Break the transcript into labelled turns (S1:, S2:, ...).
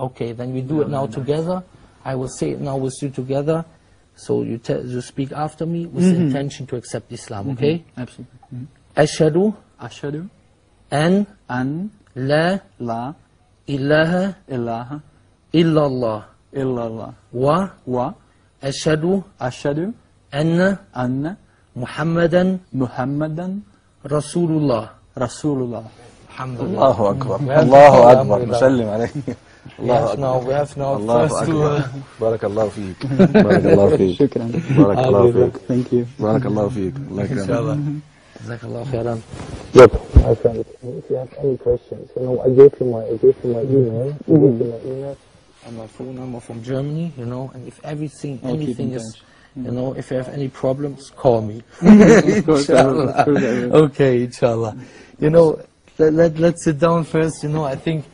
S1: Okay, then we do it now together. I will say it now with you together. So you speak after me with the intention to accept Islam, okay?
S2: Absolutely.
S1: Ashhadu an la ilaha illallah wa ashhadu anna Muhammadan Rasulullah.
S3: الله أكبر الله أكبر نسلم عليك.
S1: الله أكبر. We have now first two.
S3: بارك الله فيك. بارك الله فيك.
S2: شكرا.
S3: بارك الله فيك.
S2: Thank you.
S3: بارك الله فيك. الله يكرمك.
S1: إن شاء الله. جزاك الله خيرا.
S4: Yep. My friend, if you have any questions, you know, I gave you my email.
S1: And my phone number from Germany, you know, and if anything is, you know, if you have any problems, call me. Inshallah. Okay, inshallah. You know, let's sit down first, you know, I think